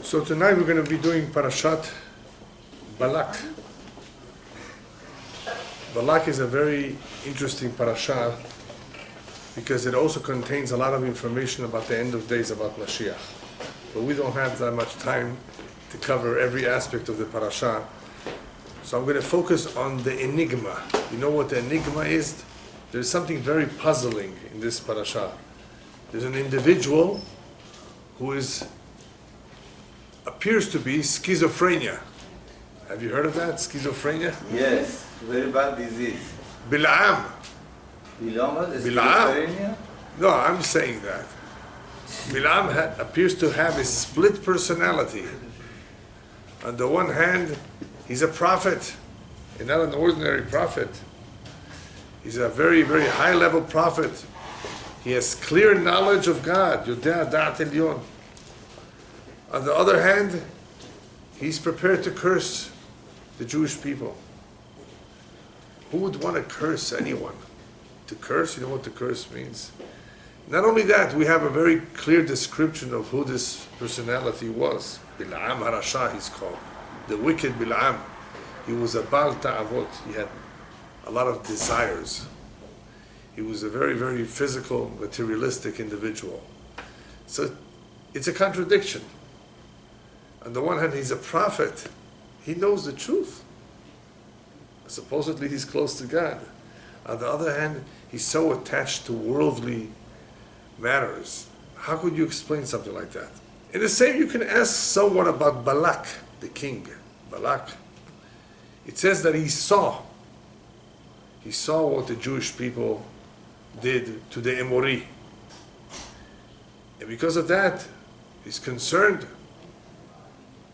So tonight we're going to be doing Parashat Balak. Balak is a very interesting parasha because it also contains a lot of information about the end of days, about Mashiach. But we don't have that much time to cover every aspect of the parasha. So I'm going to focus on the enigma. You know what the enigma is? There's something very puzzling in this parasha. There's an individual who appears to be schizophrenia. Have you heard of that? Schizophrenia? Yes, very bad disease. Balaam. Balaam is Balaam? schizophrenia? No, I'm saying that. Balaam appears to have a split personality. On the one hand, he's a prophet, and not an ordinary prophet. He's a very, very high-level prophet. He has clear knowledge of God. Yodea da'at elyon. On the other hand, he's prepared to curse the Jewish people. Who would want to curse anyone? To curse, you know what to curse means? Not only that, we have a very clear description of who this personality was. Balaam Harasha, he's called. The wicked Balaam. He was a Baal Ta'avot. He had a lot of desires. He was a very, very physical, materialistic individual. So it's a contradiction. On the one hand, he's a prophet. He knows the truth. Supposedly, he's close to God. On the other hand, he's so attached to worldly matters. How could you explain something like that? In the same, you can ask someone about Balak, the king. Balak. It says that he saw what the Jewish people did to the Emori. And because of that, he's concerned.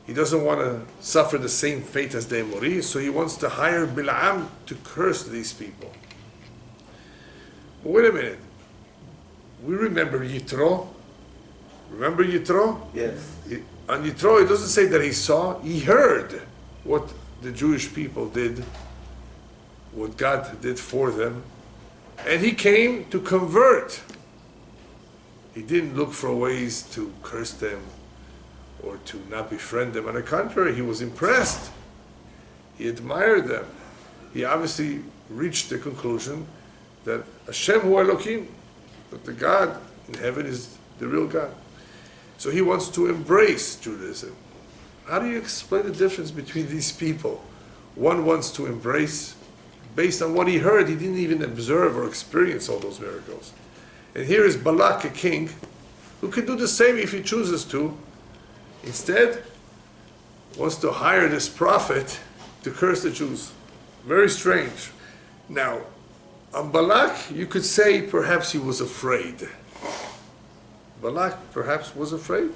He doesn't want to suffer the same fate as the Emori, so he wants to hire Balaam to curse these people. But wait a minute. We remember Jethro. Remember Jethro? Yes. On Jethro, it doesn't say that he saw, he heard what the Jewish people did, what God did for them, and he came to convert. He didn't look for ways to curse them or to not befriend them. On the contrary, he was impressed. He admired them. He obviously reached the conclusion that Hashem hu Elokim, that the God in heaven is the real God. So he wants to embrace Judaism. How do you explain the difference between these people? One wants to embrace based on what he heard. He didn't even observe or experience all those miracles. And here is Balak, a king, who can do the same if he chooses to. Instead, wants to hire this prophet to curse the Jews. Very strange. Now, on Balak, you could say perhaps he was afraid. Balak perhaps was afraid.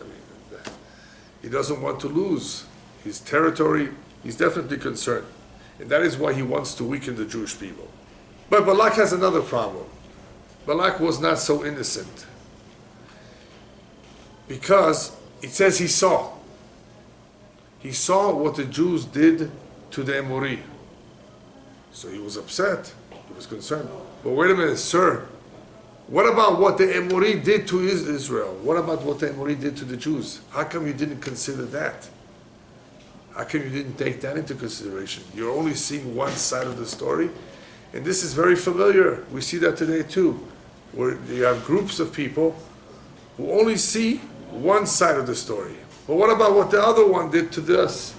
He doesn't want to lose his territory. He's definitely concerned. And that is why he wants to weaken the Jewish people. But Balak has another problem. Balak was not so innocent. Because it says he saw. He saw what the Jews did to the Emori. So he was upset. He was concerned. But wait a minute, sir. What about what the Emori did to Israel? What about what the Emori did to the Jews? How come you didn't consider that? How come you didn't take that into consideration? You're only seeing one side of the story. And this is very familiar. We see that today too, where you have groups of people who only see one side of the story. But what about what the other one did to us?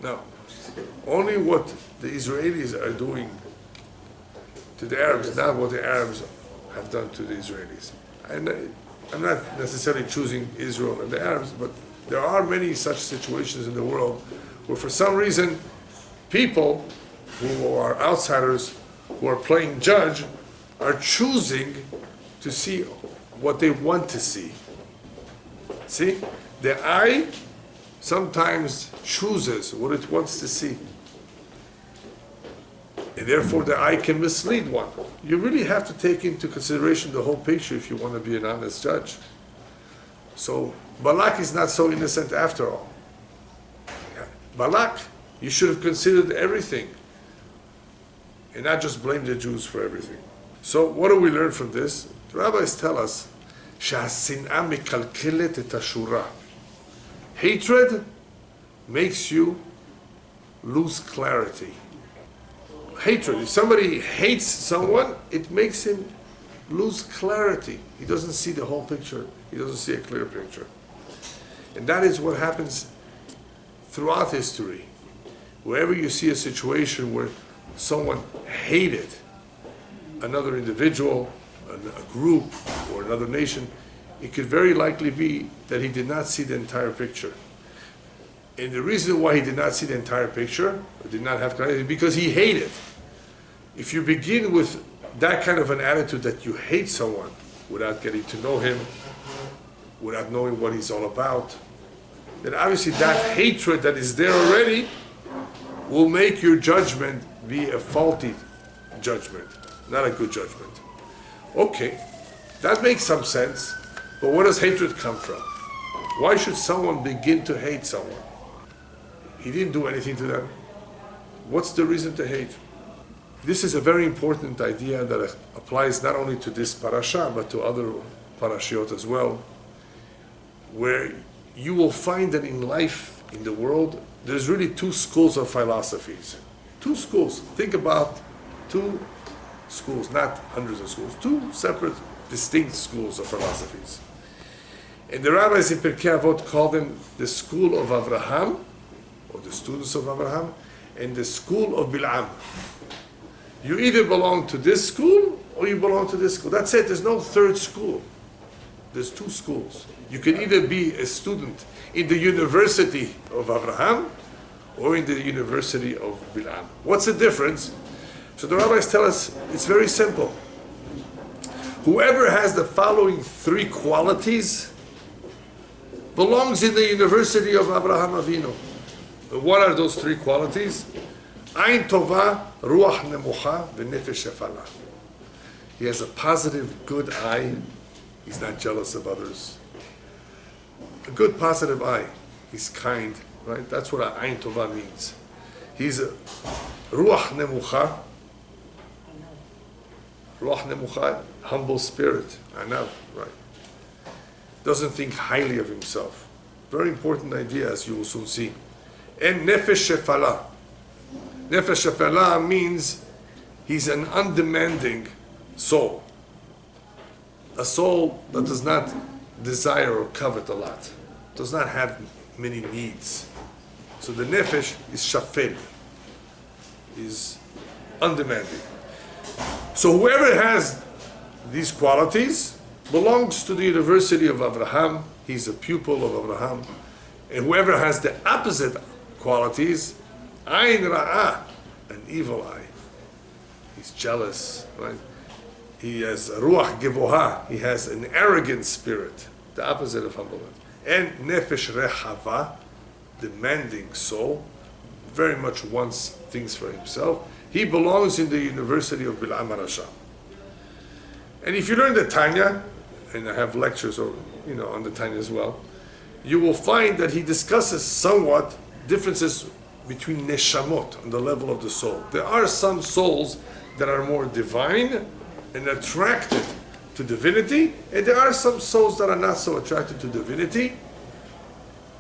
No. Only what the Israelis are doing to the Arabs, not what the Arabs have done to the Israelis. I'm not necessarily choosing Israel and the Arabs, but there are many such situations in the world where for some reason people who are outsiders, who are playing judge, are choosing to see what they want to see. See? The eye sometimes chooses what it wants to see. And therefore the eye can mislead one. You really have to take into consideration the whole picture if you want to be an honest judge. So Balak is not so innocent after all. Balak, you should have considered everything and not just blame the Jews for everything. So what do we learn from this? The rabbis tell us שהשנאה מקלקלת את השורה. Hatred makes you lose clarity. Hatred, if somebody hates someone, it makes him lose clarity. He doesn't see the whole picture. He doesn't see a clear picture. And that is what happens throughout history. Wherever you see a situation where someone hated another individual, a group, or another nation, it could very likely be that he did not see the entire picture. And the reason why he did not see the entire picture, or did not have clarity, is because he hated. If you begin with that kind of an attitude that you hate someone without getting to know him, without knowing what he's all about, then obviously that hatred that is there already will make your judgment be a faulty judgment, not a good judgment. Okay, that makes some sense, but where does hatred come from? Why should someone begin to hate someone? He didn't do anything to them. What's the reason to hate? This is a very important idea that applies not only to this parasha, but to other parashiot as well, where you will find that in life, in the world, there's really two schools of philosophies. Two schools. Think about two schools, not hundreds of schools, two separate, distinct schools of philosophies. And the rabbis in Pirkei Avot call them the school of Abraham, or the students of Abraham, and the school of Balaam. You either belong to this school or you belong to this school. That's it. There's no third school. There's two schools. You can either be a student in the University of Abraham or in the University of Balaam. What's the difference? So the rabbis tell us it's very simple. Whoever has the following three qualities belongs in the University of Abraham Avinu. What are those three qualities? Ain tova, ruach nemucha, v'nefesh shefala. He has a positive, good eye. He's not jealous of others. A good, positive eye. He's kind, right? That's what ain tova means. He's a ruach nemucha. Ruach nemucha, humble spirit. Anav, right? Doesn't think highly of himself. Very important idea, as you will soon see. And nefesh shefala. Nefesh shefala means he's an undemanding soul. A soul that does not desire or covet a lot, does not have many needs. So the nefesh is shafel, is undemanding. So whoever has these qualities belongs to the University of Abraham. He's a pupil of Abraham. And whoever has the opposite qualities, ayn ra'ah, an evil eye. He's jealous, right? He has ruach gevoha. He has an arrogant spirit, the opposite of humbleness. And nefesh rehava, demanding soul, very much wants things for himself. He belongs in the University of Balaam Parasha. And if you learn the Tanya, and I have lectures on the Tanya as well, you will find that he discusses somewhat differences between neshamot on the level of the soul. There are some souls that are more divine and attracted to divinity, and there are some souls that are not so attracted to divinity,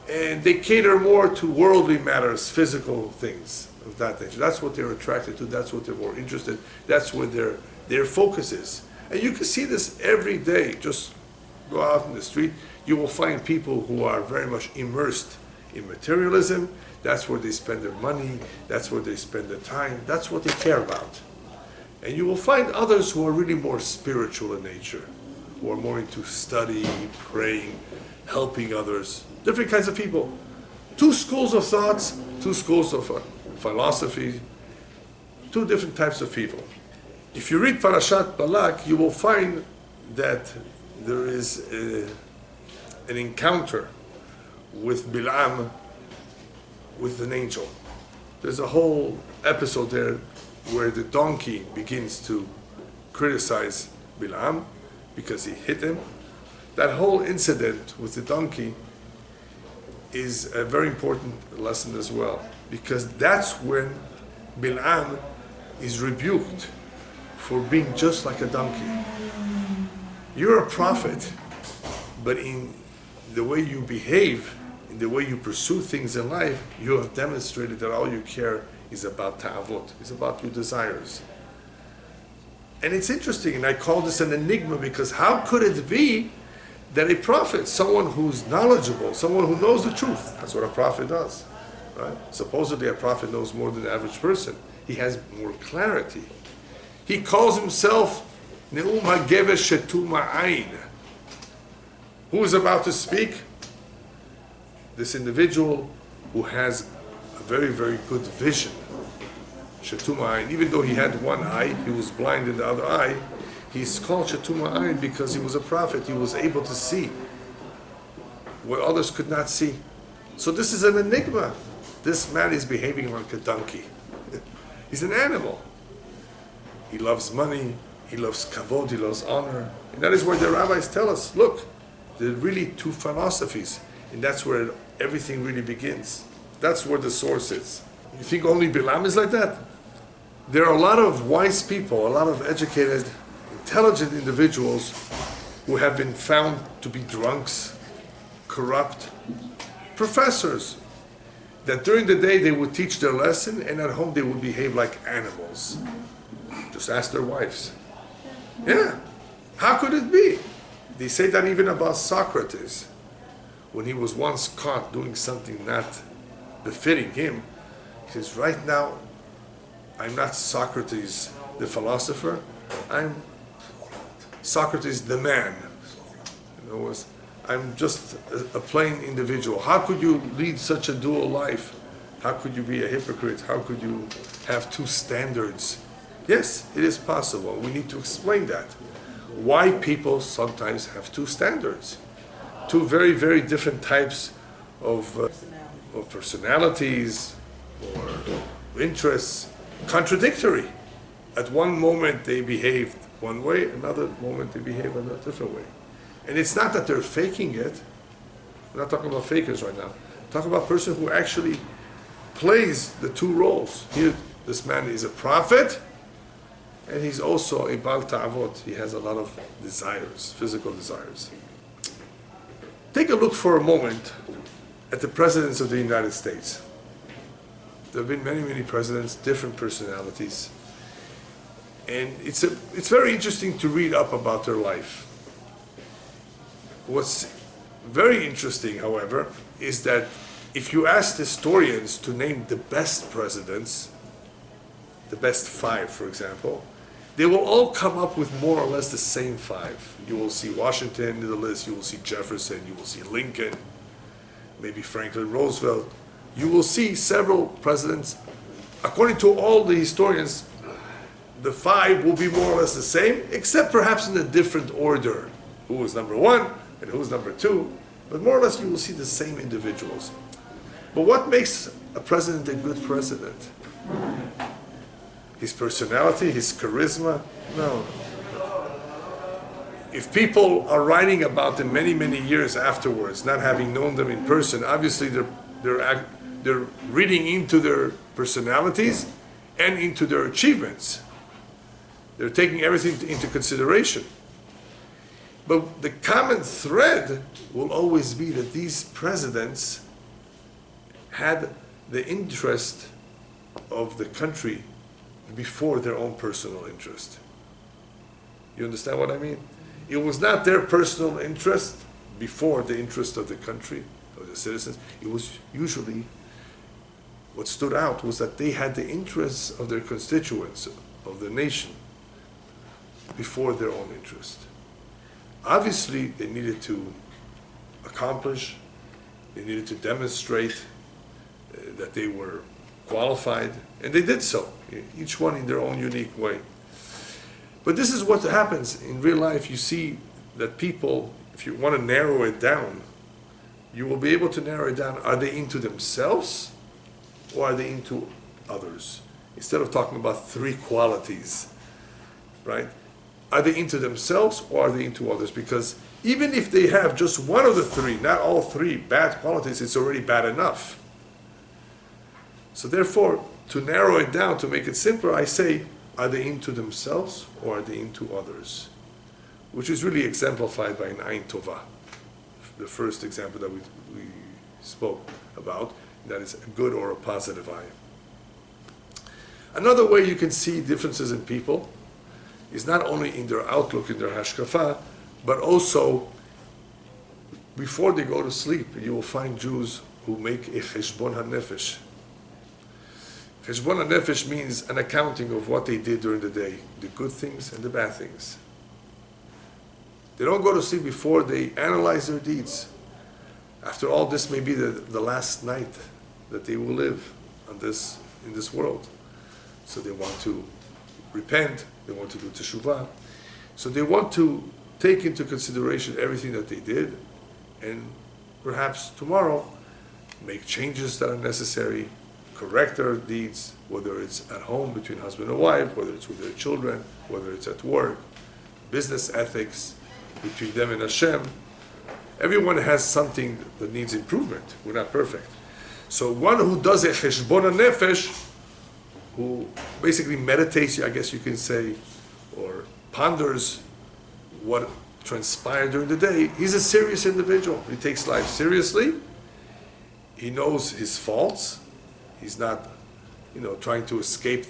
and they cater more to worldly matters, physical things of that nature. That's what they're attracted to, that's what they're more interested, that's where their focus is. And you can see this every day. Just go out in the street, you will find people who are very much immersed in materialism. That's where they spend their money, that's where they spend their time, that's what they care about. And you will find others who are really more spiritual in nature, who are more into study, praying, helping others, different kinds of people. Two schools of thoughts, two schools of philosophy, two different types of people. If you read Parashat Balak, you will find that there is an encounter with Balaam with an angel. There's a whole episode there where the donkey begins to criticize Balaam because he hit him. That whole incident with the donkey is a very important lesson as well, because that's when Balaam is rebuked for being just like a donkey. You're a prophet, but in the way you behave in the way you pursue things in life, you have demonstrated that all you care is about ta'avot, is about your desires. And it's interesting, and I call this an enigma, because how could it be that a prophet, someone who's knowledgeable, someone who knows the truth, that's what a prophet does, right? Supposedly a prophet knows more than the average person. He has more clarity. He calls himself Ne'um HaGever Shetu Ma'ayin. Who is about to speak? This individual who has a very, very good vision. Shetu Ma'ayin. Even though he had one eye, he was blind in the other eye, he's called Shetu Ma'ayin because he was a prophet. He was able to see what others could not see. So this is an enigma. This man is behaving like a donkey. He's an animal. He loves money, he loves kavod, he loves honor. And that is where the rabbis tell us, look, there are really two philosophies. And that's where everything really begins. That's where the source is. You think only Balaam is like that? There are a lot of wise people, a lot of educated, intelligent individuals who have been found to be drunks, corrupt, professors, that during the day they would teach their lesson and at home they would behave like animals. Just ask their wives. Yeah, how could it be? They say that even about Socrates. When he was once caught doing something not befitting him, he says, right now, I'm not Socrates the philosopher, I'm Socrates the man. In other words, I'm just a plain individual. How could you lead such a dual life? How could you be a hypocrite? How could you have two standards? Yes, it is possible. We need to explain that. Why people sometimes have two standards. Two very, very different types of personalities or interests, contradictory. At one moment they behave one way, another moment they behave in a different way. And it's not that they're faking it. We're not talking about fakers right now. We're talking about a person who actually plays the two roles. Here, this man is a prophet, and he's also a Bal Ta'avot. He has a lot of desires, physical desires. Take a look for a moment at the presidents of the United States. There have been many, many presidents, different personalities. And it's very interesting to read up about their life. What's very interesting, however, is that if you ask historians to name the best presidents, the best 5, for example, they will all come up with more or less the same 5. You will see Washington in the list, you will see Jefferson, you will see Lincoln, maybe Franklin Roosevelt. You will see several presidents. According to all the historians, the 5 will be more or less the same, except perhaps in a different order. Who was number 1 and who was number 2, but more or less you will see the same individuals. But what makes a president a good president? His personality, his charisma? No. If people are writing about them many, many years afterwards, not having known them in person, obviously they're reading into their personalities and into their achievements. They're taking everything into consideration. But the common thread will always be that these presidents had the interest of the country before their own personal interest. You understand what I mean? It was not their personal interest before the interest of the country, of the citizens. It was usually, what stood out was that they had the interests of their constituents, of the nation, before their own interest. Obviously, they needed to accomplish, they needed to demonstrate that they were qualified, and they did so, each one in their own unique way. But this is what happens in real life. You see that people, if you want to narrow it down, you will be able to narrow it down. Are they into themselves or are they into others? Instead of talking about 3 qualities, right? Are they into themselves or are they into others? Because even if they have just one of the 3, not all 3 bad qualities, it's already bad enough. So therefore, to narrow it down, to make it simpler, I say, are they into themselves or are they into others? Which is really exemplified by an Ein Tovah, the first example that we spoke about, that is a good or a positive eye. Another way you can see differences in people is not only in their outlook, in their hashkafa, but also before they go to sleep. You will find Jews who make a cheshbon hanefesh. Cheshbon hanefesh means an accounting of what they did during the day, the good things and the bad things. They don't go to sleep before they analyze their deeds. After all, this may be the last night that they will live in this world. So they want to repent, they want to do teshuvah. So they want to take into consideration everything that they did, and perhaps tomorrow make changes that are necessary, correct their deeds, whether it's at home between husband and wife, whether it's with their children, whether it's at work, business ethics between them and Hashem. Everyone has something that needs improvement. We're not perfect. So one who does a cheshbon nefesh, who basically meditates, I guess you can say, or ponders what transpired during the day, he's a serious individual. He takes life seriously. He knows his faults. He's not, trying to escape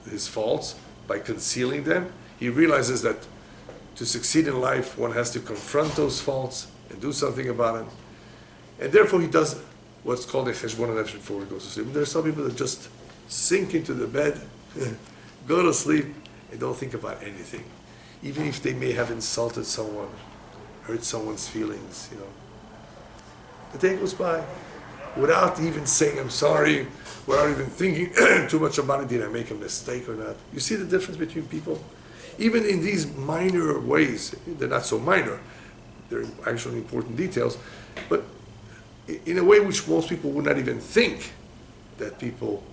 his faults by concealing them. He realizes that to succeed in life, one has to confront those faults and do something about them. And therefore he does what's called a cheshbon nefesh before he goes to sleep. And there are some people that just sink into the bed, go to sleep, and don't think about anything. Even if they may have insulted someone, hurt someone's feelings, The day goes by without even saying, I'm sorry, without even thinking too much about it. Did I make a mistake or not? You see the difference between people? Even in these minor ways, they're not so minor, they're actually important details, but in a way which most people would not even think that people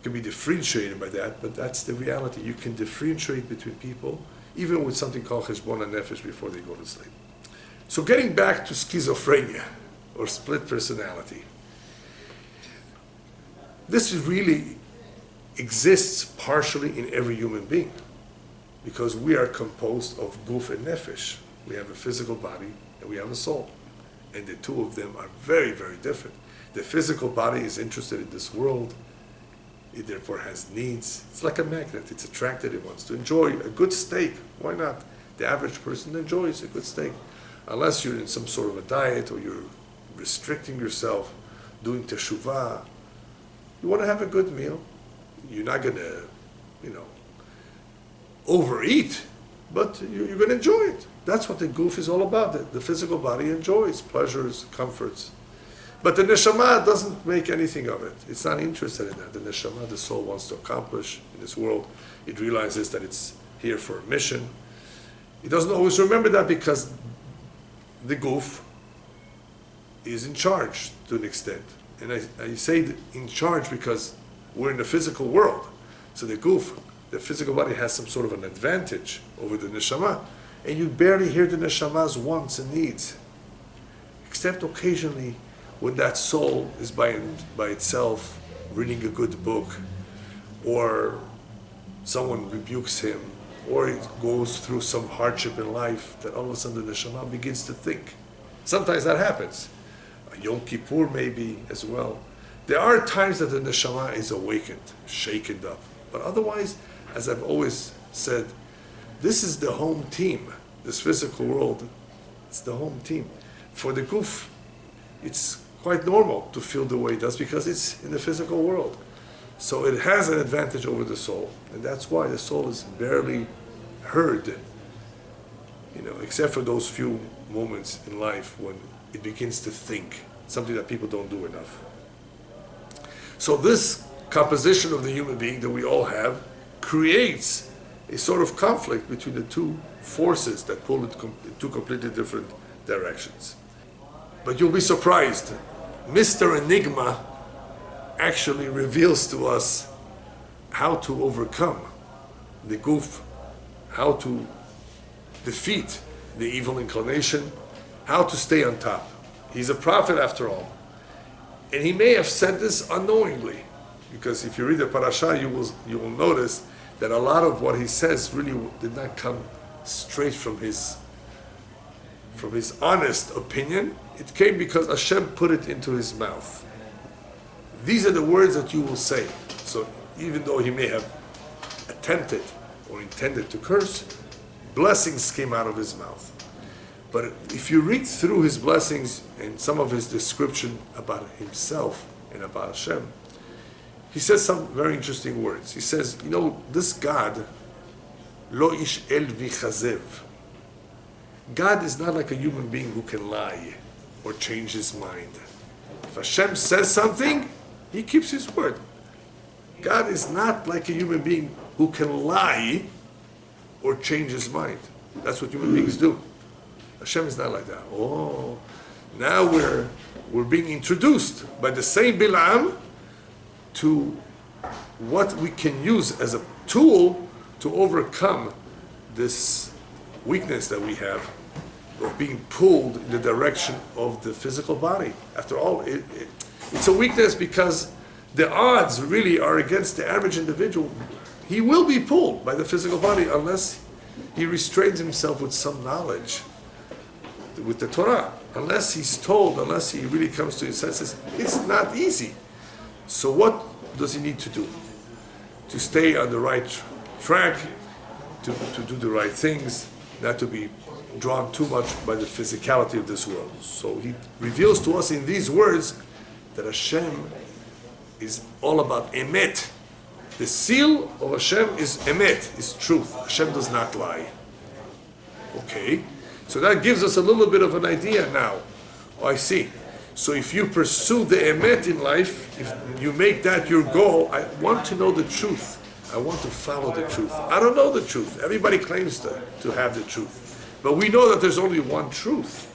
can be differentiated by that, but that's the reality. You can differentiate between people, even with something called cheshbon nefesh before they go to sleep. So getting back to schizophrenia, or split personality, this really exists partially in every human being, because we are composed of guf and nefesh. We have a physical body and we have a soul, and the two of them are very, very different. The physical body is interested in this world. It therefore has needs. It's like a magnet. It's attracted. It wants to enjoy a good steak. Why not? The average person enjoys a good steak. Unless you're in some sort of a diet or you're restricting yourself, doing teshuvah, you want to have a good meal. You're not going to, overeat, but you're going to enjoy it. That's what the guf is all about. The physical body enjoys pleasures, comforts. But the neshama doesn't make anything of it. It's not interested in that. The neshama, the soul, wants to accomplish in this world. It realizes that it's here for a mission. It doesn't always remember that because the guf is in charge to an extent. And I say in charge because we're in the physical world. So the guf, the physical body, has some sort of an advantage over the neshama. And you barely hear the neshama's wants and needs. Except occasionally when that soul is by itself reading a good book, or someone rebukes him, or he goes through some hardship in life, that all of a sudden the neshama begins to think. Sometimes that happens. Yom Kippur maybe as well. There are times that the neshama is awakened, shaken up. But otherwise, as I've always said, this is the home team. This physical world, it's the home team. For the guf, it's quite normal to feel the way it does because it's in the physical world. So it has an advantage over the soul. And that's why the soul is barely heard, except for those few moments in life when it begins to think, something that people don't do enough. So this composition of the human being that we all have creates a sort of conflict between the two forces that pull in two completely different directions. But you'll be surprised. Mr. Enigma actually reveals to us how to overcome the guf, how to defeat the evil inclination, how to stay on top. He's a prophet after all. And he may have said this unknowingly, because if you read the Parasha, you will notice that a lot of what he says really did not come straight from his from his honest opinion, it came because Hashem put it into his mouth. These are the words that you will say. So even though he may have attempted or intended to curse, blessings came out of his mouth. But if you read through his blessings and some of his description about himself and about Hashem, he says some very interesting words. He says, you know, this God, lo ish el vichazev. God is not like a human being who can lie or change his mind. If Hashem says something, he keeps his word. God is not like a human being who can lie or change his mind. That's what human beings do. Hashem is not like that. Oh, now we're being introduced by the same Balaam to what we can use as a tool to overcome this weakness that we have of being pulled in the direction of the physical body. After all, it's a weakness because the odds really are against the average individual. He will be pulled by the physical body unless he restrains himself with some knowledge, with the Torah. Unless he's told, unless he really comes to his senses, it's not easy. So what does he need to do? To stay on the right track, to do the right things, not to be drawn too much by the physicality of this world. So he reveals to us in these words that Hashem is all about emet. The seal of Hashem is emet, is truth. Hashem does not lie. Okay, so that gives us a little bit of an idea now. Oh, I see. So if you pursue the emet in life, if you make that your goal, I want to know the truth. I want to follow the truth. I don't know the truth. Everybody claims to have the truth. But we know that there's only one truth.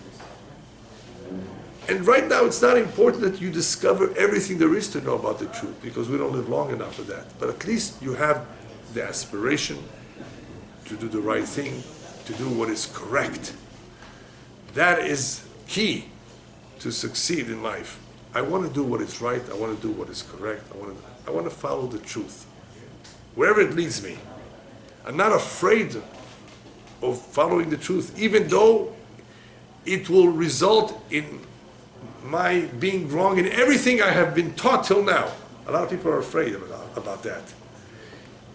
And right now it's not important that you discover everything there is to know about the truth, because we don't live long enough for that. But at least you have the aspiration to do the right thing, to do what is correct. That is key to succeed in life. I want to do what is right. I want to do what is correct. I want to follow the truth, wherever it leads me. I'm not afraid of following the truth, even though it will result in my being wrong in everything I have been taught till now. A lot of people are afraid about that.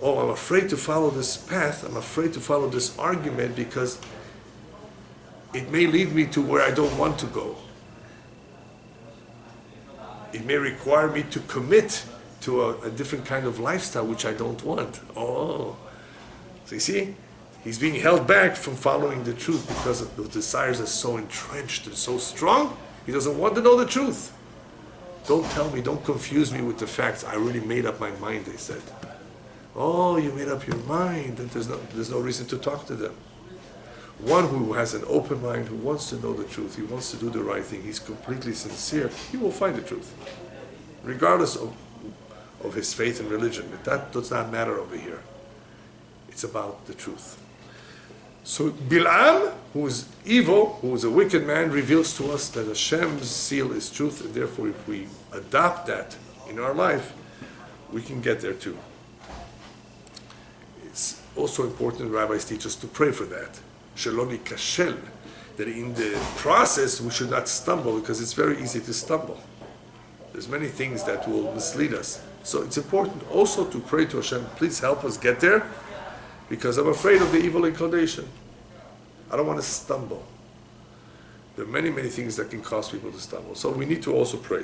Oh, I'm afraid to follow this path. I'm afraid to follow this argument because it may lead me to where I don't want to go. It may require me to commit to a different kind of lifestyle which I don't want. Oh, so you see? He's being held back from following the truth because of the desires are so entrenched and so strong. He doesn't want to know the truth. Don't tell me, don't confuse me with the facts. I already made up my mind, they said. Oh, you made up your mind, and there's no reason to talk to them. One who has an open mind, who wants to know the truth, he wants to do the right thing, he's completely sincere, he will find the truth. Regardless of his faith and religion. But that does not matter over here. It's about the truth. So Balaam, who is evil, who is a wicked man, reveals to us that Hashem's seal is truth, and therefore if we adopt that in our life, we can get there too. It's also important, rabbis teach us to pray for that. Sheloni kashel, that in the process we should not stumble, because it's very easy to stumble. There's many things that will mislead us. So it's important also to pray to Hashem, please help us get there, because I'm afraid of the evil inclination. I don't want to stumble. There are many, many things that can cause people to stumble. So we need to also pray.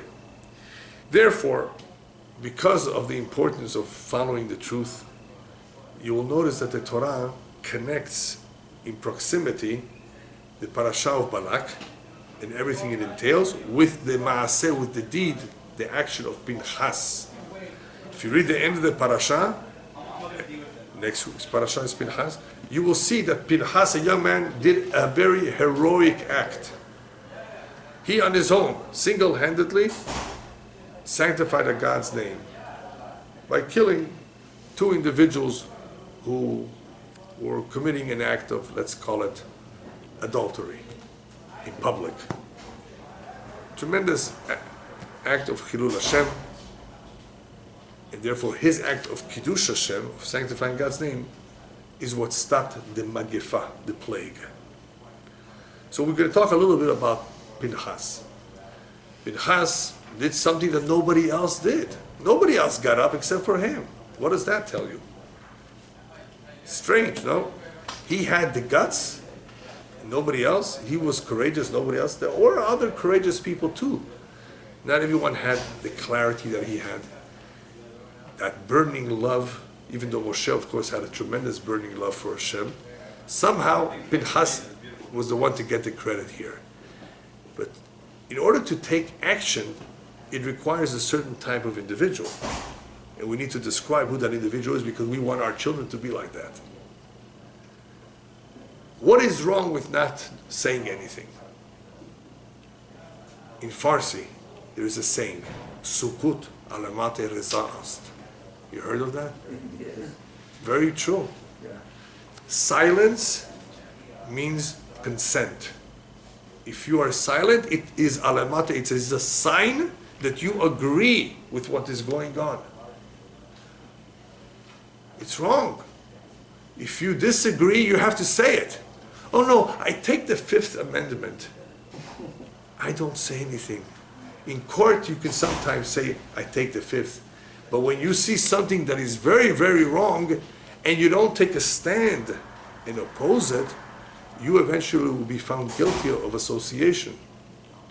Therefore, because of the importance of following the truth, you will notice that the Torah connects in proximity the Parasha of Balak and everything it entails with the Maaseh, with the deed, the action of Phinehas. If you read the end of the Parasha, next week's Parasha is Phinehas, you will see that Phinehas, a young man, did a very heroic act. He on his own, single-handedly, sanctified a God's name by killing two individuals who were committing an act of, let's call it, adultery in public. Tremendous act of Chilul Hashem, and therefore his act of Kiddush Hashem, of sanctifying God's name, is what stopped the Magefa, the plague. So we're going to talk a little bit about Phinehas. Phinehas did something that nobody else did. Nobody else got up except for him. What does that tell you? Strange, no? He had the guts, nobody else. He was courageous, nobody else. There were other courageous people too. Not everyone had the clarity that he had. That burning love, even though Moshe, of course, had a tremendous burning love for Hashem, somehow Phinehas was the one to get the credit here. But in order to take action, it requires a certain type of individual. And we need to describe who that individual is because we want our children to be like that. What is wrong with not saying anything? In Farsi, there is a saying, Sukut alamate reza'ast. You heard of that? Yes. Very true. Yeah. Silence means consent. If you are silent, it is alamate, it is a sign that you agree with what is going on. It's wrong. If you disagree, you have to say it. Oh no, I take the Fifth Amendment. I don't say anything. In court, you can sometimes say, I take the Fifth. But when you see something that is very, very wrong, and you don't take a stand and oppose it, you eventually will be found guilty of association,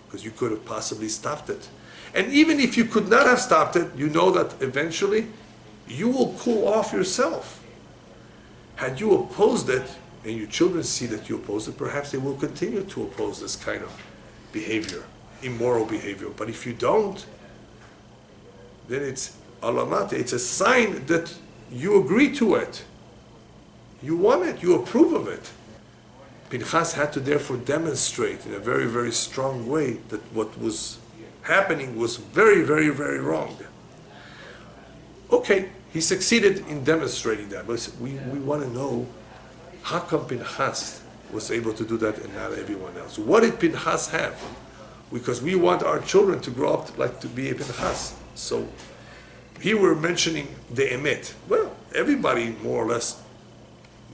because you could have possibly stopped it. And even if you could not have stopped it, you know that eventually you will cool off yourself. Had you opposed it, and your children see that you oppose it, perhaps they will continue to oppose this kind of behavior, immoral behavior. But if you don't, then it's alamate, it's a sign that you agree to it. You want it, you approve of it. Phinehas had to therefore demonstrate in a very, very strong way that what was happening was very, very, very wrong. Okay, he succeeded in demonstrating that, but we want to know how come Phinehas was able to do that and not everyone else? What did Phinehas have? Because we want our children to grow up like to be a Phinehas. So here we're mentioning the emet. Well, everybody more or less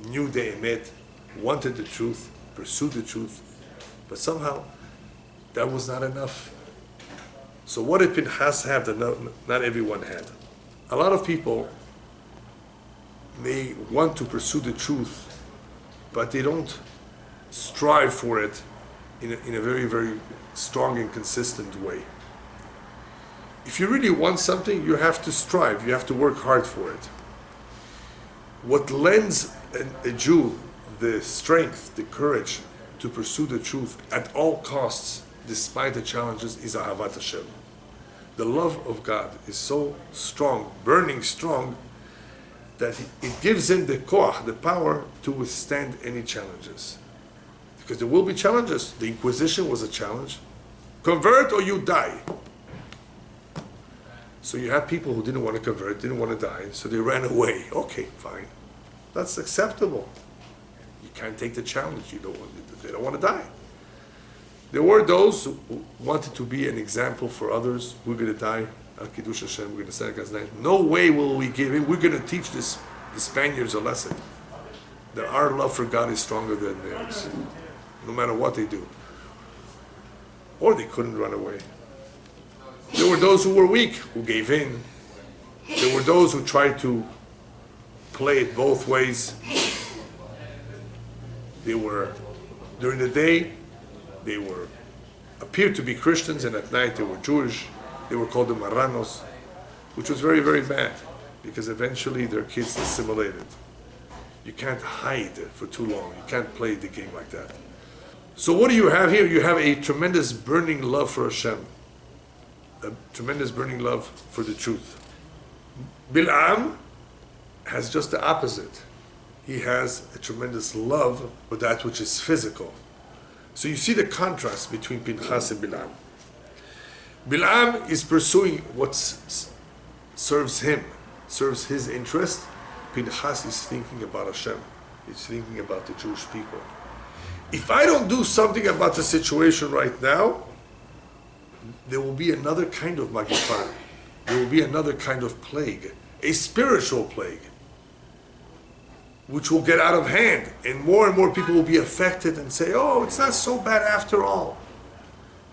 knew the emet, wanted the truth, pursued the truth, but somehow that was not enough. So what did Phinehas have that not everyone had? A lot of people may want to pursue the truth, but they don't strive for it in a very, very strong and consistent way. If you really want something, you have to strive, you have to work hard for it. What lends a Jew the strength, the courage to pursue the truth at all costs, despite the challenges, is Ahavat Hashem. The love of God is so strong, burning strong, that it gives him the koach, the power to withstand any challenges. Because there will be challenges. The Inquisition was a challenge. Convert or you die. So you had people who didn't want to convert, didn't want to die, so they ran away. Okay, fine. That's acceptable. You can't take the challenge. They don't want to die. There were those who wanted to be an example for others. We're going to die. Al Kiddush Hashem, we're going to stand God's name. No way will we give in. We're going to teach the Spaniards a lesson. That our love for God is stronger than theirs. No matter what they do. Or they couldn't run away. There were those who were weak, who gave in. There were those who tried to play it both ways. They were, during the day, they appeared to be Christians, and at night they were Jewish. They were called the Marranos, which was very, very bad, because eventually their kids assimilated. You can't hide for too long. You can't play the game like that. So what do you have here? You have a tremendous burning love for Hashem. A tremendous burning love for the truth. Balaam has just the opposite. He has a tremendous love for that which is physical. So you see the contrast between Phinehas and Balaam. Balaam is pursuing what serves him, serves his interest. Phinehas is thinking about Hashem. He's thinking about the Jewish people. If I don't do something about the situation right now, there will be another kind of magifah. There will be another kind of plague, a spiritual plague. which will get out of hand, and more people will be affected and say, oh, it's not so bad after all.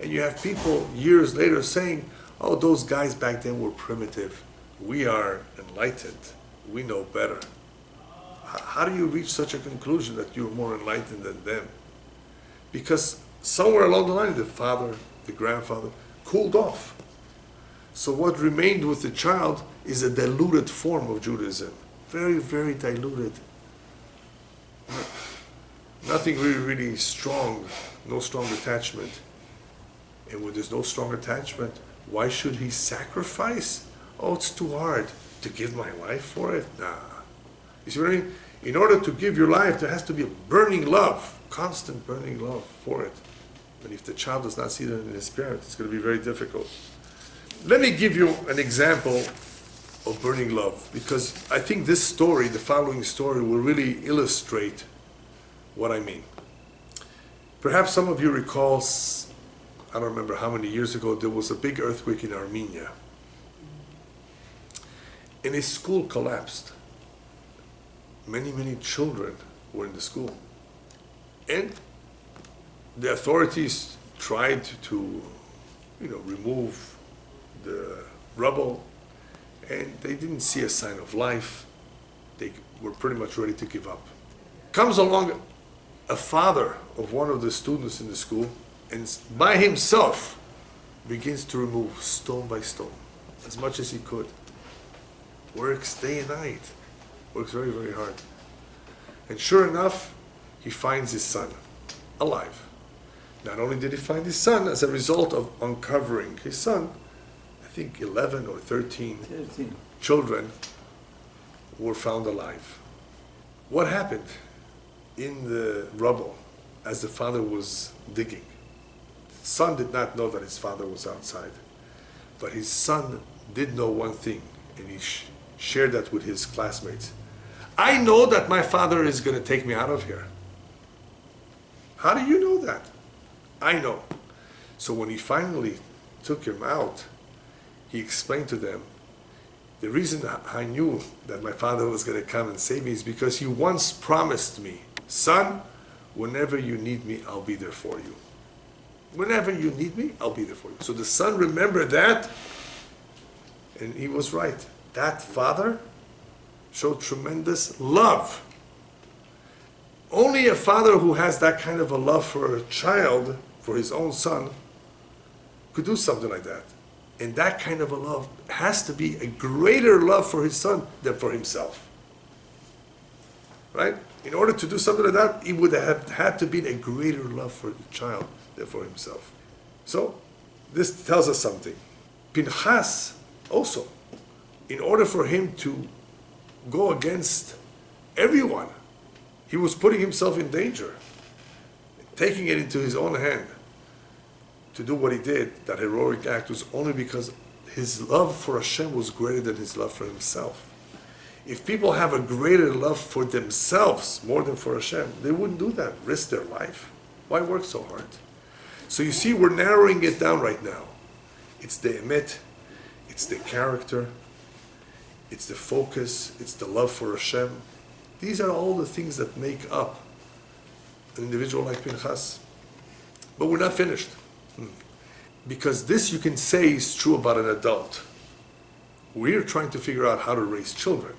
And you have people years later saying, oh, those guys back then were primitive. We are enlightened. We know better. How do you reach such a conclusion that you're more enlightened than them? Because somewhere along the line, the father, the grandfather, cooled off. So what remained with the child is a diluted form of Judaism. Very, very diluted. Nothing really strong, no strong attachment. And when there's no strong attachment, why should he sacrifice? Oh, it's too hard to give my life for it? Nah. You see what I mean? In order to give your life, there has to be a burning love, constant burning love for it. And if the child does not see that in his parent, it's going to be very difficult. Let me give you an example of burning love, because I think this story, the following story, will really illustrate what I mean. Perhaps some of you recall, I don't remember how many years ago, there was a big earthquake in Armenia. And a school collapsed. Many children were in the school. And the authorities tried to, remove the rubble, and they didn't see a sign of life. They were pretty much ready to give up. Comes along a father of one of the students in the school, and by himself begins to remove stone by stone, as much as he could. Works day and night. Works very, very hard. And sure enough, he finds his son alive. Not only did he find his son, as a result of uncovering his son, I think 11 or 13 children were found alive. What happened in the rubble as the father was digging? The son did not know that his father was outside, but his son did know one thing, and he shared that with his classmates. I know that my father is going to take me out of here. How do you know that? I know. So when he finally took him out, he explained to them, the reason I knew that my father was going to come and save me is because he once promised me, son, whenever you need me, I'll be there for you. Whenever you need me, I'll be there for you. So the son remembered that, and he was right. That father showed tremendous love. Only a father who has that kind of a love for a child, for his own son, could do something like that. And that kind of a love has to be a greater love for his son than for himself. Right? In order to do something like that, he would have had to be a greater love for the child than for himself. So, this tells us something. Phinehas also, in order for him to go against everyone, he was putting himself in danger, taking it into his own hand to do what he did. That heroic act was only because his love for Hashem was greater than his love for himself. If people have a greater love for themselves more than for Hashem, they wouldn't do that, risk their life. Why work so hard? So you see, we're narrowing it down right now. It's the emet, it's the character, it's the focus, it's the love for Hashem. These are all the things that make up an individual like Phinehas. But we're not finished. Because this, you can say, is true about an adult. We're trying to figure out how to raise children.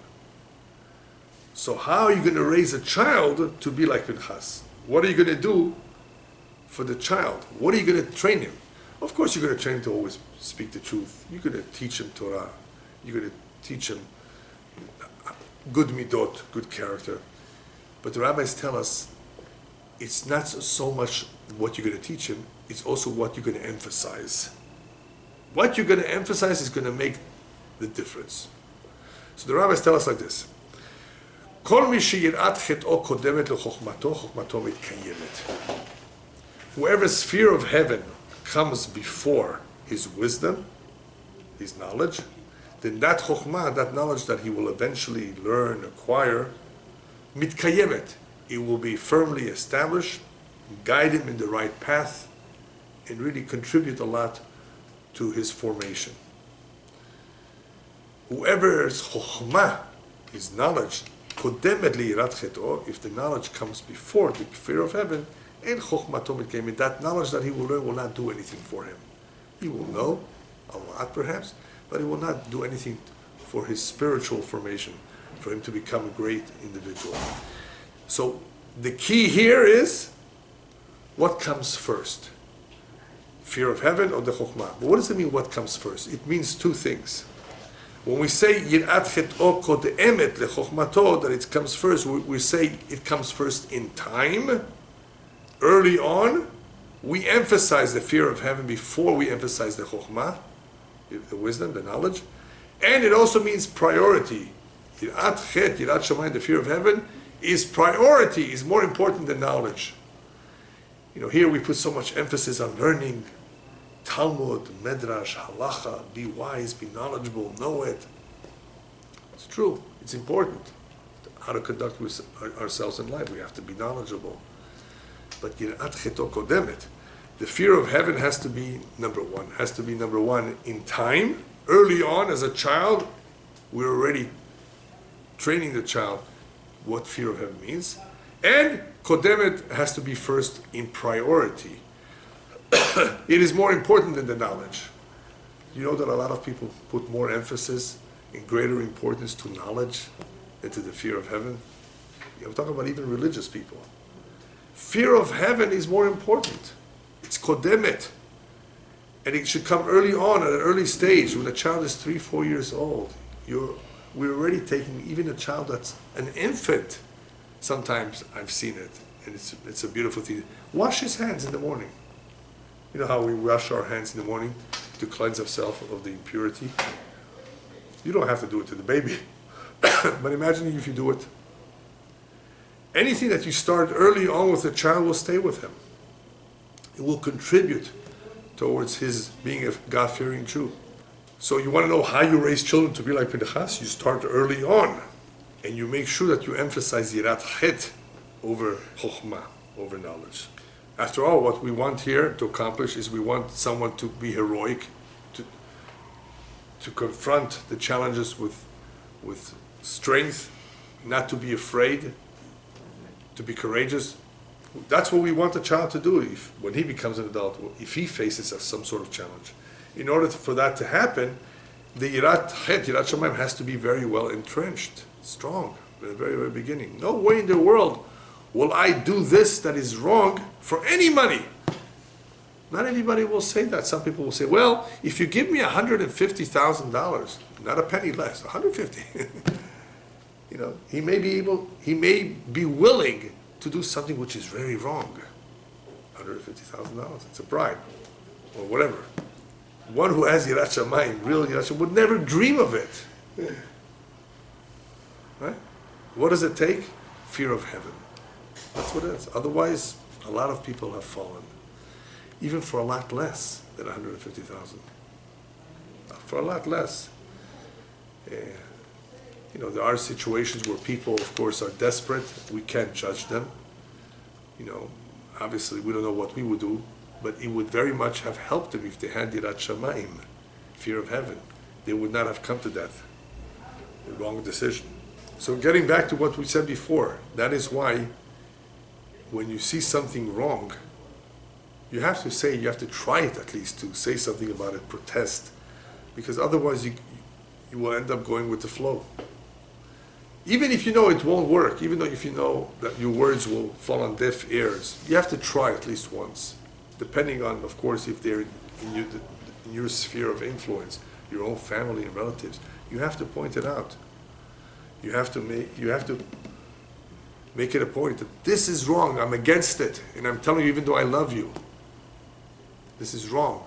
So how are you going to raise a child to be like Phinehas? What are you going to do for the child? What are you going to train him? Of course, you're going to train him to always speak the truth. You're going to teach him Torah. You're going to teach him good midot, good character. But the rabbis tell us it's not so much what you're going to teach him, it's also what you're going to emphasize. What you're going to emphasize is going to make the difference. So the rabbis tell us like this. Whoever's fear of heaven comes before his wisdom, his knowledge, then that chokhmah, that knowledge that he will eventually learn, acquire, mitkayemet, it will be firmly established, guide him in the right path, and really contribute a lot to his formation. Whoever's chokhmah, his knowledge, kodemet liyirat cheto, if the knowledge comes before the fear of heaven, and chokhmato mitkeim, that knowledge that he will learn will not do anything for him. He will know a lot perhaps, but it will not do anything for his spiritual formation, for him to become a great individual. So the key here is, what comes first? Fear of heaven or the chokhmah? But what does it mean, what comes first? It means two things. When we say yirat chet'o kodemet lechokhmato, that it comes first, we say it comes first in time, early on. We emphasize the fear of heaven before we emphasize the chokhmah, the wisdom, the knowledge. And it also means priority. Yirat chet, yirat shamayim, the fear of heaven, is priority, is more important than knowledge. Here we put so much emphasis on learning Talmud, Medrash, Halacha, be wise, be knowledgeable, know it. It's true, it's important. How to conduct ourselves in life, we have to be knowledgeable. But Yirat Cheto Kodemet, the fear of heaven has to be number one in time. Early on, as a child, we're already training the child what fear of heaven means. And Kodemet has to be first in priority. It is more important than the knowledge. You know that a lot of people put more emphasis and greater importance to knowledge than to the fear of heaven. I'm talking about even religious people. Fear of heaven is more important. It's Kodemet. And it should come early on, at an early stage, when a child is 3-4 years old. We're already taking even a child that's an infant. Sometimes I've seen it, and it's a beautiful thing. Wash his hands in the morning. You know how we wash our hands in the morning to cleanse ourselves of the impurity? You don't have to do it to the baby. But imagine if you do it. Anything that you start early on with a child will stay with him. It will contribute towards his being a God-fearing Jew. So you want to know how you raise children to be like Phinehas? You start early on. And you make sure that you emphasize Yirat Chet over Chokhmah, over knowledge. After all, what we want here to accomplish is we want someone to be heroic, to confront the challenges with strength, not to be afraid, to be courageous. That's what we want the child to do when he becomes an adult, if he faces some sort of challenge. In order for that to happen, the Yirat Chet, Yirat Shamayim, has to be very well entrenched, strong, at the very, very beginning. No way in the world will I do this that is wrong for any money. Not everybody will say that. Some people will say, well, if you give me $150,000, not a penny less, 150. He may be willing to do something which is very wrong. $150,000, it's a bribe, or whatever. One who has Yirat Shamayim, real Yirat Shamayim, would never dream of it. Right? What does it take? Fear of heaven. That's what it is. Otherwise, a lot of people have fallen, even for a lot less than 150,000. For a lot less. There are situations where people, of course, are desperate. We can't judge them. Obviously, we don't know what we would do, but it would very much have helped them if they had Yirat Shamayim, fear of heaven. They would not have come to that. The wrong decision. So getting back to what we said before, that is why when you see something wrong, you have to try it at least, to say something about it, protest, because otherwise you will end up going with the flow. Even if you know it won't work, even though if you know that your words will fall on deaf ears, you have to try at least once, depending on, of course, if they're in your sphere of influence, your own family and relatives. You have to point it out. You have to make it a point that this is wrong, I'm against it, and I'm telling you even though I love you, this is wrong.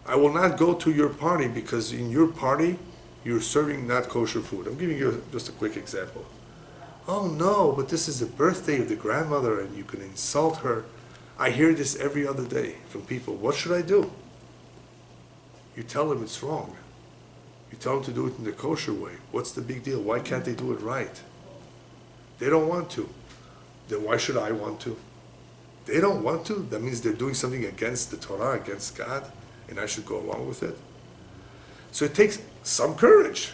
I will not go to your party because in your party you're serving not kosher food. I'm giving you just a quick example. Oh no, but this is the birthday of the grandmother and you can insult her. I hear this every other day from people. What should I do? You tell them it's wrong. You tell them to do it in the kosher way. What's the big deal? Why can't they do it right? They don't want to. Then why should I want to? They don't want to. That means they're doing something against the Torah, against God, and I should go along with it. So it takes some courage.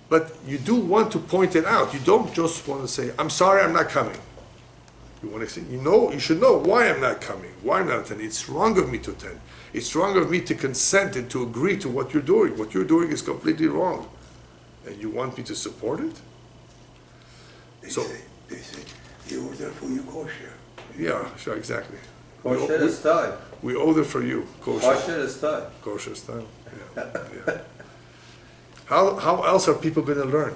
But you do want to point it out. You don't just want to say, I'm sorry, I'm not coming. You want to say, you should know why I'm not coming, why I'm not attending. It's wrong of me to attend. It's wrong of me to consent and to agree to what you're doing. What you're doing is completely wrong. And you want me to support it? They say, you order for you kosher. Yeah, sure, exactly. Kosher style. We order for you, kosher. Kosher style. Kosher style. Yeah. Yeah. How else are people going to learn?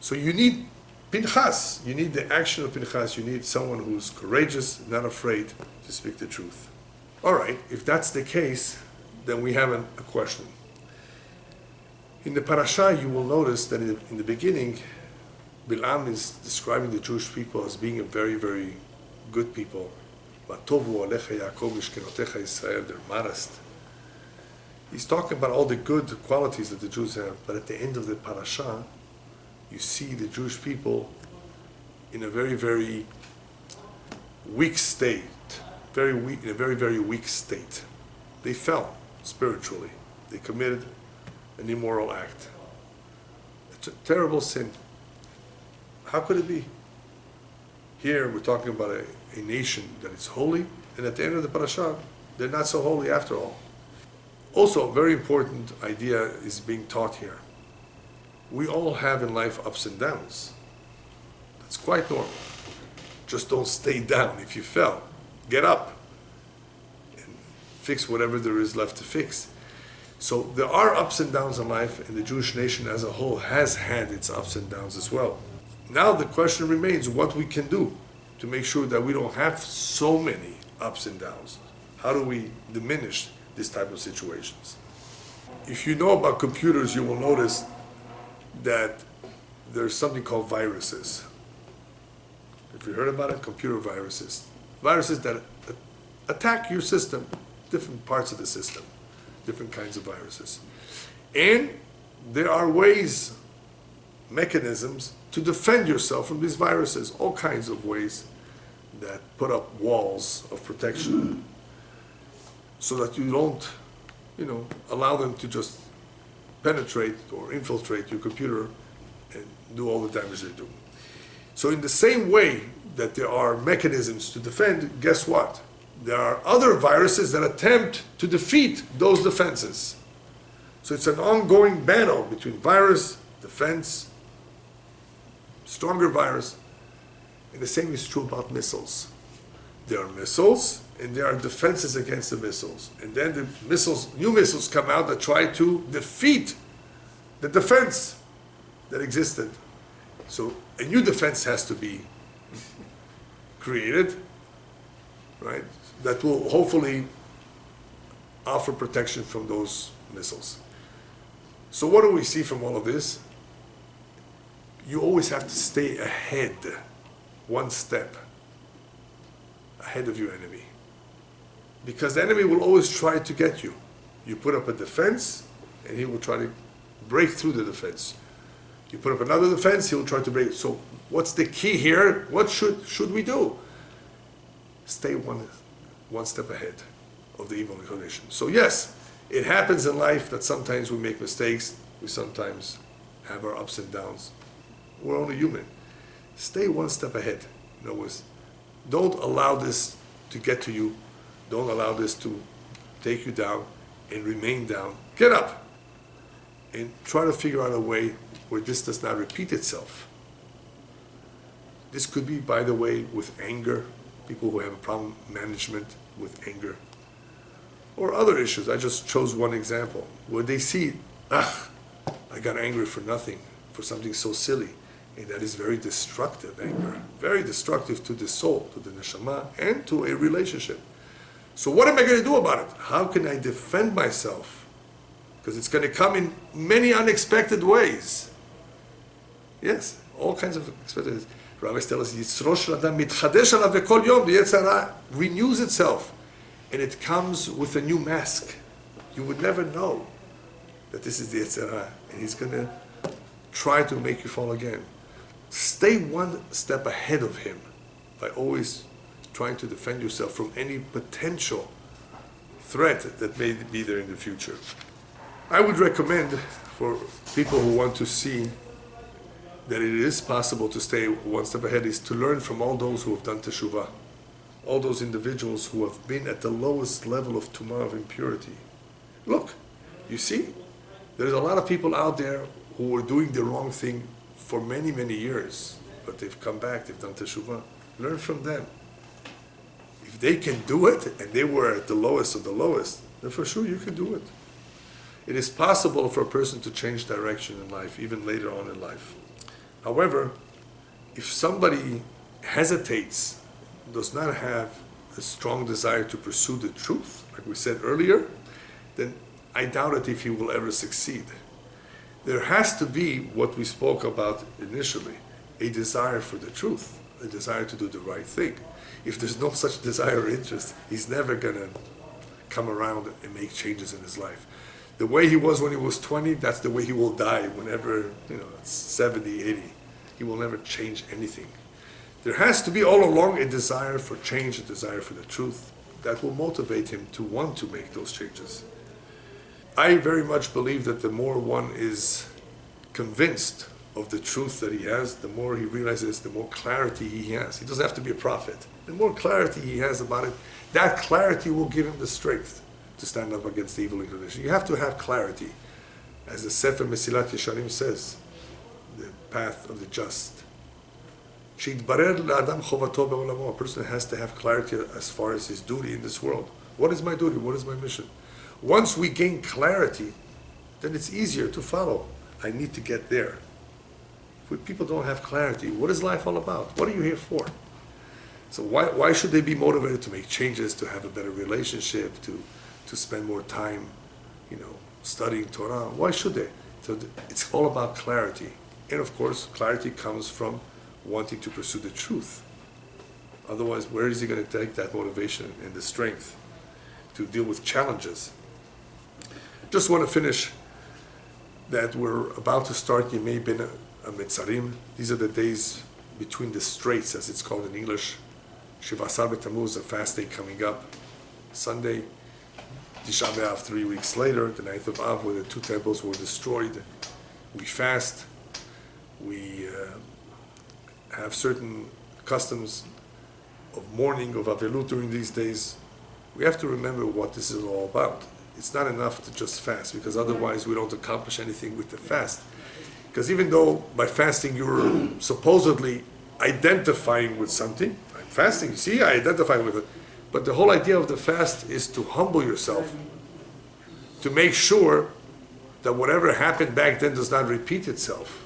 So you need Phinehas. You need the action of Phinehas. You need someone who's courageous, not afraid to speak the truth. All right, if that's the case, then we have a question. In the Parasha, you will notice that in the beginning, Balaam is describing the Jewish people as being a very, very good people. Vatovu alecha Yaakov mishkenotecha Yisrael, they're modest. He's talking about all the good qualities that the Jews have, but at the end of the Parasha, you see the Jewish people in a very, very weak state, in a very, very weak state. They fell spiritually. They committed an immoral act. It's a terrible sin. How could it be? Here we're talking about a nation that is holy, and at the end of the Parasha, they're not so holy after all. Also, a very important idea is being taught here. We all have in life ups and downs. That's quite normal. Just don't stay down. If you fell, get up and fix whatever there is left to fix. So there are ups and downs in life, and the Jewish nation as a whole has had its ups and downs as well. Now the question remains what we can do to make sure that we don't have so many ups and downs. How do we diminish this type of situations? If you know about computers, you will notice that there's something called viruses. If you heard about it, computer viruses. Viruses that attack your system, different parts of the system, different kinds of viruses. And there are ways, mechanisms to defend yourself from these viruses, all kinds of ways that put up walls of protection so that you don't, allow them to just penetrate or infiltrate your computer and do all the damage they do. So in the same way that there are mechanisms to defend, guess what? There are other viruses that attempt to defeat those defenses. So it's an ongoing battle between virus, defense, stronger virus, and the same is true about missiles. There are missiles, and there are defenses against the missiles. And then the new missiles come out that try to defeat the defense that existed. So a new defense has to be created, right? That will hopefully offer protection from those missiles. So what do we see from all of this? You always have to stay ahead, one step ahead of your enemy. Because the enemy will always try to get you. You put up a defense, and he will try to break through the defense. You put up another defense, he will try to break. So what's the key here? What should we do? Stay one step ahead of the evil inclination. So yes, it happens in life that sometimes we make mistakes. We sometimes have our ups and downs. We're only human. Stay one step ahead. In other words, don't allow this to get to you. Don't allow this to take you down and remain down. Get up and try to figure out a way where this does not repeat itself. This could be, by the way, with anger, people who have a problem management with anger, or other issues. I just chose one example where they see, I got angry for nothing, for something so silly. And that is very destructive anger, very destructive to the soul, to the neshama, and to a relationship. So what am I going to do about it? How can I defend myself? Because it's going to come in many unexpected ways. Yes, all kinds of expected ways. Rabbi tells us, Yitzro shel adam mitchadesh alav v'kol yom, the Yetzer Hara renews itself. And it comes with a new mask. You would never know that this is the Yetzer Hara. And he's going to try to make you fall again. Stay one step ahead of him by always trying to defend yourself from any potential threat that may be there in the future. I would recommend for people who want to see that it is possible to stay one step ahead is to learn from all those who have done teshuvah, all those individuals who have been at the lowest level of tumah, of impurity. Look, you see, there's a lot of people out there who were doing the wrong thing for many, many years, but they've come back, they've done teshuvah. Learn from them. If they can do it, and they were at the lowest of the lowest, then for sure you can do it. It is possible for a person to change direction in life, even later on in life. However, if somebody hesitates, does not have a strong desire to pursue the truth, like we said earlier, then I doubt it if he will ever succeed. There has to be what we spoke about initially, a desire for the truth, a desire to do the right thing. If there's no such desire or interest, he's never going to come around and make changes in his life. The way he was when he was 20, that's the way he will die whenever, it's 70, 80. He will never change anything. There has to be all along a desire for change, a desire for the truth that will motivate him to want to make those changes. I very much believe that the more one is convinced of the truth that he has, the more he realizes, the more clarity he has. He doesn't have to be a prophet. The more clarity he has about it, that clarity will give him the strength to stand up against the evil inclination. You have to have clarity. As the Sefer Mesilat Yesharim says, the path of the just. A person has to have clarity as far as his duty in this world. What is my duty? What is my mission? Once we gain clarity, then it's easier to follow. I need to get there. If people don't have clarity, what is life all about? What are you here for? So why should they be motivated to make changes, to have a better relationship, to spend more time, studying Torah? Why should they? So it's all about clarity. And of course, clarity comes from wanting to pursue the truth. Otherwise, where is he going to take that motivation and the strength to deal with challenges? Just want to finish that we're about to start Yemei Ben Metzarim. These are the days between the straits, as it's called in English. Shivasar B'Tammuz, a fast day coming up. Sunday, Tisha B'Av 3 weeks later, the 9th of Av, where the two temples were destroyed. We fast. We have certain customs of mourning, of Avelut during these days. We have to remember what this is all about. It's not enough to just fast, because otherwise we don't accomplish anything with the fast. Because even though by fasting you're supposedly identifying with something, I'm fasting, you see, I identify with it. But the whole idea of the fast is to humble yourself, to make sure that whatever happened back then does not repeat itself.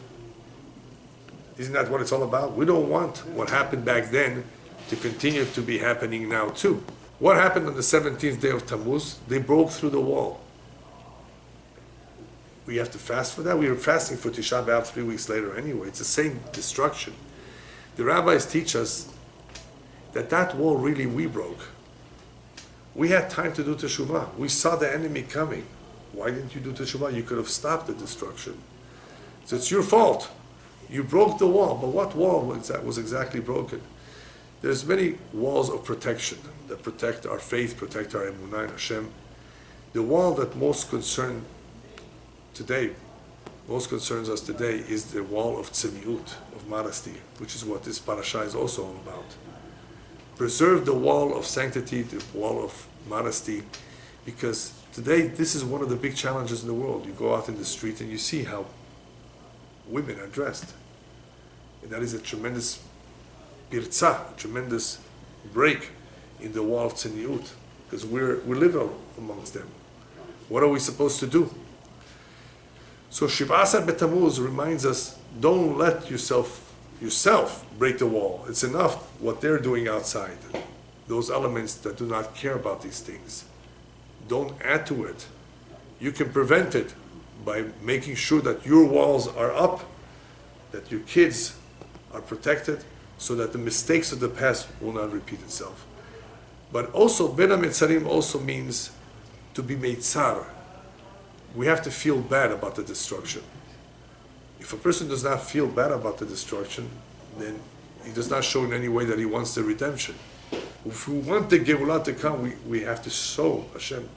Isn't that what it's all about? We don't want what happened back then to continue to be happening now too. What happened on the 17th day of Tammuz? They broke through the wall. We have to fast for that? We were fasting for Tisha B'Av 3 weeks later anyway. It's the same destruction. The rabbis teach us that wall really we broke. We had time to do teshuvah. We saw the enemy coming. Why didn't you do teshuvah? You could have stopped the destruction. So it's your fault. You broke the wall. But what wall was exactly broken? There's many walls of protection that protect our faith, protect our emunah in Hashem. The wall that most concerns us today is the wall of tzniut, of modesty, which is what this parasha is also all about. Preserve the wall of sanctity, the wall of modesty, because today this is one of the big challenges in the world. You go out in the street and you see how women are dressed. And that is a tremendous pirza, a tremendous break in the wall of tzniut, because we live amongst them. What are we supposed to do? So Shivasar B'Tammuz reminds us, don't let yourself break the wall. It's enough what they're doing outside. Those elements that do not care about these things. Don't add to it. You can prevent it by making sure that your walls are up, that your kids are protected, so that the mistakes of the past will not repeat itself. But also, Ben HaMetzarim also means to be meitzar. We have to feel bad about the destruction. If a person does not feel bad about the destruction, then he does not show in any way that he wants the redemption. If we want the Geulah to come, we have to show Hashem.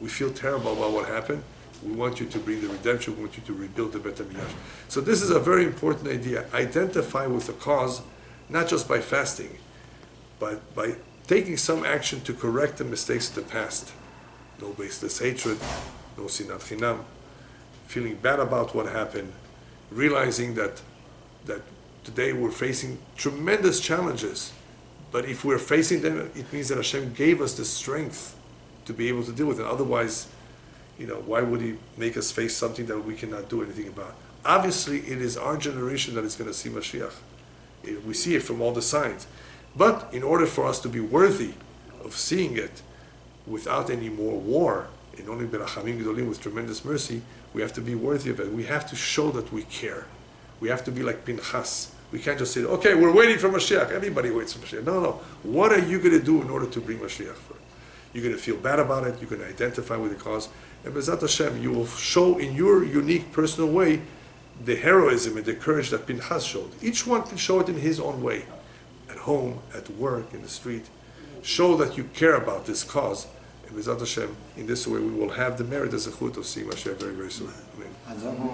We feel terrible about what happened. We want you to bring the redemption. We want you to rebuild the Beit HaMikdash. So this is a very important idea. Identify with the cause, not just by fasting, but by taking some action to correct the mistakes of the past. No baseless hatred, no sinat chinam, feeling bad about what happened, realizing that today we're facing tremendous challenges, but if we're facing them, it means that Hashem gave us the strength to be able to deal with it. Otherwise, why would He make us face something that we cannot do anything about? Obviously, it is our generation that is going to see Mashiach. We see it from all the signs. But in order for us to be worthy of seeing it without any more war, and only berachamim gedolim, with tremendous mercy, we have to be worthy of it. We have to show that we care. We have to be like Phinehas. We can't just say, okay, we're waiting for Mashiach. Everybody waits for Mashiach. No. What are you going to do in order to bring Mashiach for it? You're going to feel bad about it. You're going to identify with the cause. And B'ezrat Hashem, you will show in your unique personal way the heroism and the courage that Phinehas showed. Each one can show it in his own way. At home, at work, in the street. Show that you care about this cause. And B'ezrat Hashem, in this way, we will have the merit as a chut of seeing Mashiach very, very soon. Amen.